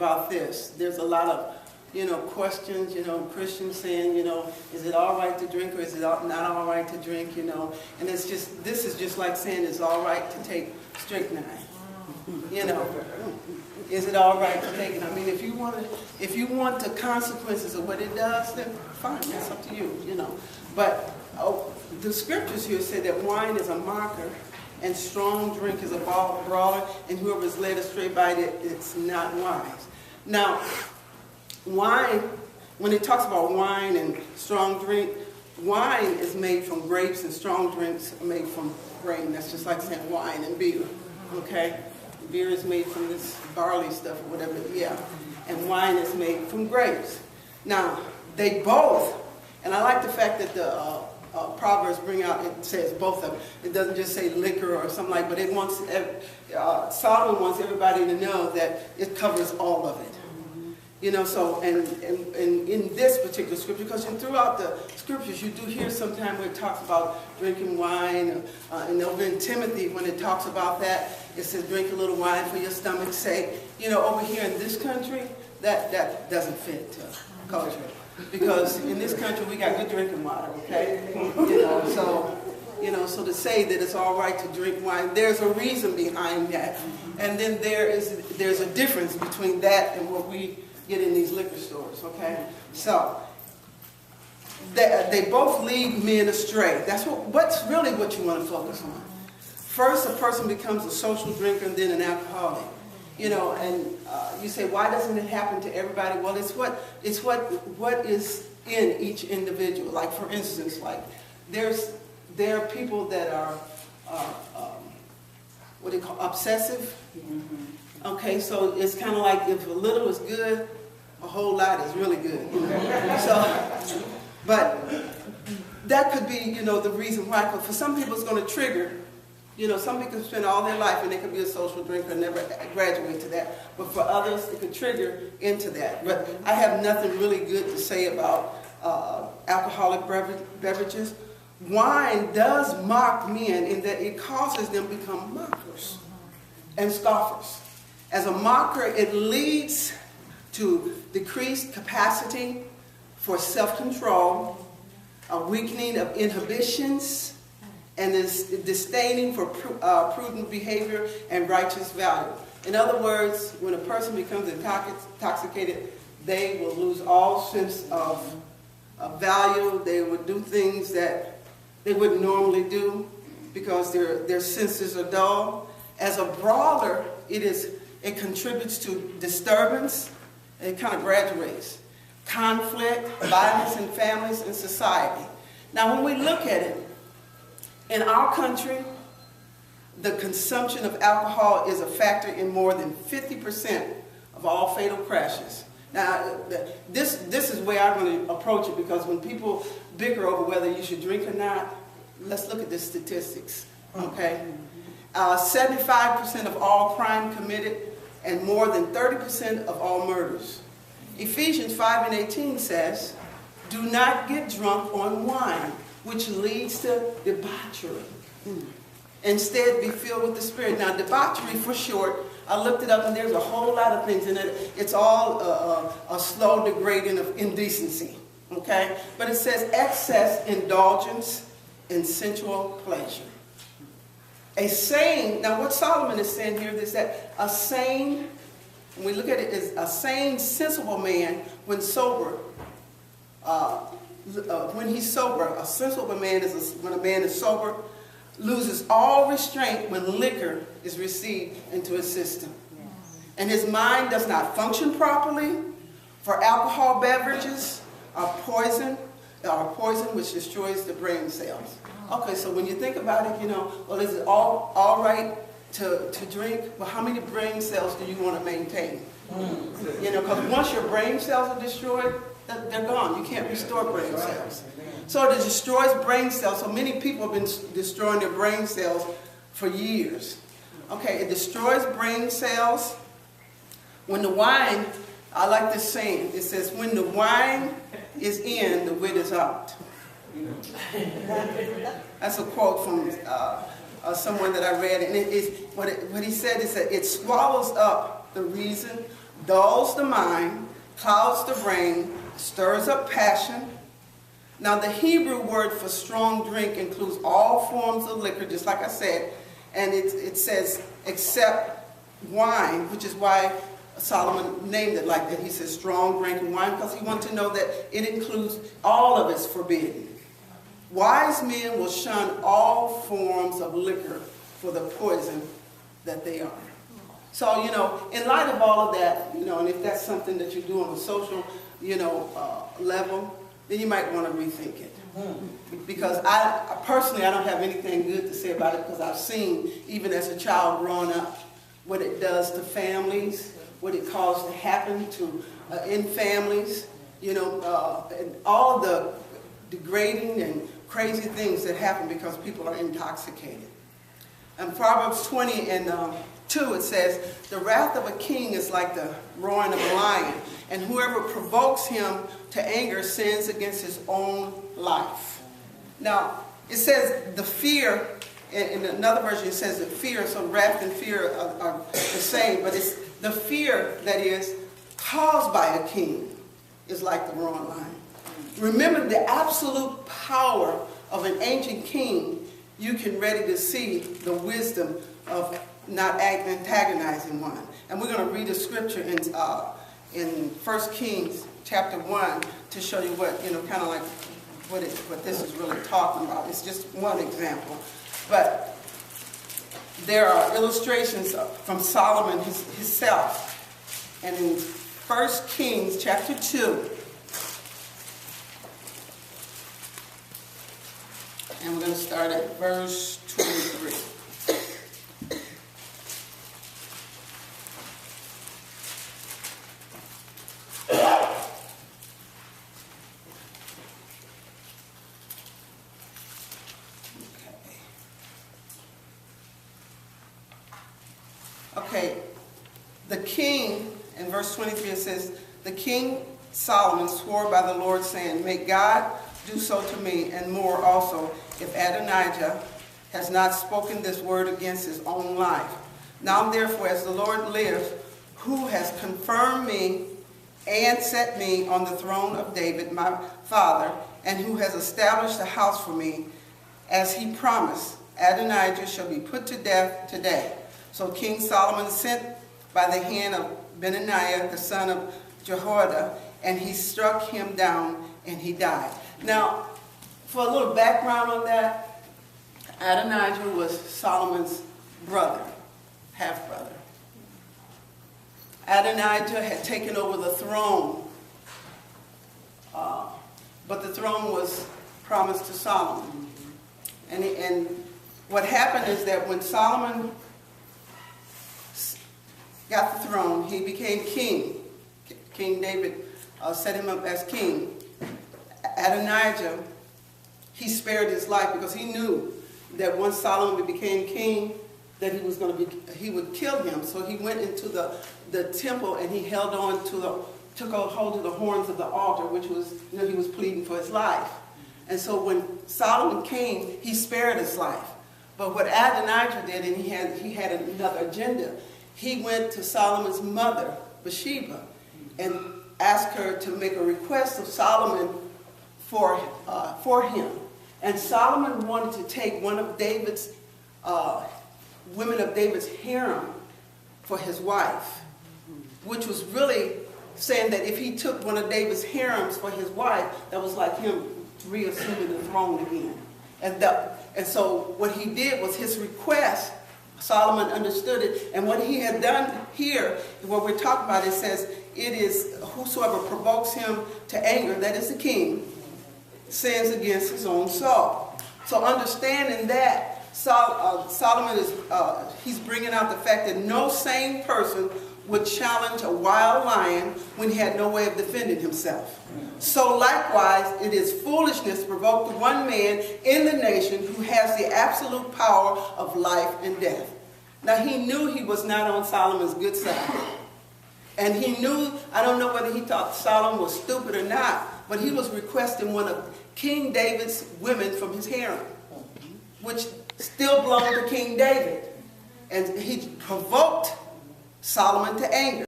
about this. There's a lot of, questions, Christians saying, is it all right to drink or is it not all right to drink, And it's just, this is just like saying it's all right to take strychnine, Is it all right to take it? I mean, if you want the consequences of what it does, then fine, that's up to you, But the scriptures here say that wine is a mocker and strong drink is a brawler, and whoever is led astray by it, it's not wise. Now, wine, when it talks about wine and strong drink, wine is made from grapes and strong drinks are made from grain. That's just like saying wine and beer, okay? Beer is made from this barley stuff or whatever, yeah. And wine is made from grapes. Now, they both, and I like the fact that the Proverbs bring out, it says both of them. It doesn't just say liquor or something like, but it wants, Solomon wants everybody to know that it covers all of it. So, and in this particular scripture, because throughout the scriptures, you do hear sometimes where it talks about drinking wine, and over in Timothy, when it talks about that, it says drink a little wine for your stomach's sake. Over here in this country, that doesn't fit culture. Because in this country, we got good drinking water, okay? So to say that it's all right to drink wine, there's a reason behind that. And then there's a difference between that and what we get in these liquor stores, okay? So, they both lead men astray. That's what's really what you want to focus on. First, a person becomes a social drinker and then an alcoholic. And you say, why doesn't it happen to everybody? Well, it's what is in each individual. Like, for instance, like there are people that are what do you call obsessive. Okay, so it's kind of like if a little is good, a whole lot is really good. So, but that could be, the reason why. But for some people, it's going to trigger. Some people spend all their life and they could be a social drinker and never graduate to that. But for others, it could trigger into that. But I have nothing really good to say about alcoholic beverages. Wine does mock men in that it causes them to become mockers and scoffers. As a mocker, it leads to decreased capacity for self-control, a weakening of inhibitions, and this disdaining for prudent behavior and righteous value. In other words, when a person becomes intoxicated, they will lose all sense of value. They would do things that they wouldn't normally do because their senses are dull. As a brawler, it contributes to disturbance, and it kind of graduates. Conflict, violence in families and society. Now, when we look at it, in our country, the consumption of alcohol is a factor in more than 50% of all fatal crashes. Now, this is the way I'm going to approach it, because when people bicker over whether you should drink or not, let's look at the statistics, okay? 75% of all crime committed and more than 30% of all murders. Ephesians 5:18 says, do not get drunk on wine, which leads to debauchery. Instead, be filled with the Spirit. Now, debauchery, for short, I looked it up, and there's a whole lot of things in it. It's all a slow degrading of indecency, okay? But it says excess indulgence in sensual pleasure. A sane, now what Solomon is saying here is that a sane, when we look at it, is a sane, sensible man when sober. When he's sober, a sensible man is when a man is sober, loses all restraint when liquor is received into his system. And his mind does not function properly, for alcohol beverages are poison which destroys the brain cells. Okay, so when you think about it, well, is it all right to drink? Well, how many brain cells do you want to maintain? Because once your brain cells are destroyed, they're gone. You can't restore brain cells. So it destroys brain cells. So many people have been destroying their brain cells for years. Okay, it destroys brain cells. When the wine, I like this saying, it says, when the wine is in, the wit is out. That's a quote from someone that I read, and what he said is that it swallows up the reason, dulls the mind, clouds the brain, stirs up passion. Now the Hebrew word for strong drink includes all forms of liquor, just like I said, and it says except wine, which is why Solomon named it like that. He says strong drink and wine because he wanted to know that it includes all of it's forbidden. Wise men will shun all forms of liquor for the poison that they are. So, in light of all of that, and if that's something that you do on a social, level, then you might want to rethink it. Because I personally, I don't have anything good to say about it because I've seen, even as a child growing up, what it does to families, what it caused to happen to in families, and all the degrading and crazy things that happen because people are intoxicated. In Proverbs 20 and 2, it says, the wrath of a king is like the roaring of a lion, and whoever provokes him to anger sins against his own life. Now, it says the fear, in another version it says that fear, so wrath and fear are the same, but it's the fear that is caused by a king is like the roaring lion. Remember the absolute power of an ancient king. You can ready to see the wisdom of not antagonizing one. And we're going to read a scripture in 1 Kings chapter 1 to show you what, kind of like what this is really talking about. It's just one example. But there are illustrations from Solomon himself. And in 1 Kings chapter 2, and we're going to start at verse 23. Okay, the king, in verse 23 it says, the king Solomon swore by the Lord, saying, may God do so to me, and more also, if Adonijah has not spoken this word against his own life. Now therefore, as the Lord lives, who has confirmed me and set me on the throne of David, my father, and who has established a house for me, as he promised, Adonijah shall be put to death today. So King Solomon sent by the hand of Benaiah, the son of Jehoiada, and he struck him down, and he died. Now, for a little background on that, Adonijah was Solomon's brother, half-brother. Adonijah had taken over the throne, but the throne was promised to Solomon. And what happened is that when Solomon got the throne, he became king. King David set him up as king. Adonijah, he spared his life because he knew that once Solomon became king, that he would kill him. So he went into the temple and he held on to took a hold of the horns of the altar, which was, he was pleading for his life. And so when Solomon came, he spared his life. But what Adonijah did, and he had another agenda, he went to Solomon's mother, Bathsheba, and asked her to make a request of Solomon for him. And Solomon wanted to take one of David's women of David's harem for his wife, which was really saying that if he took one of David's harems for his wife, that was like him reassuming the throne again. And so what he did was his request, Solomon understood it, and what he had done here, what we're talking about, it says, it is whosoever provokes him to anger, that is the king, sins against his own soul. So understanding that, Solomon is, he's bringing out the fact that no sane person would challenge a wild lion when he had no way of defending himself. So likewise, it is foolishness to provoke the one man in the nation who has the absolute power of life and death. Now he knew he was not on Solomon's good side. And he knew, I don't know whether he thought Solomon was stupid or not, but he was requesting one of King David's women from his harem, which still belonged to King David. And he provoked Solomon to anger.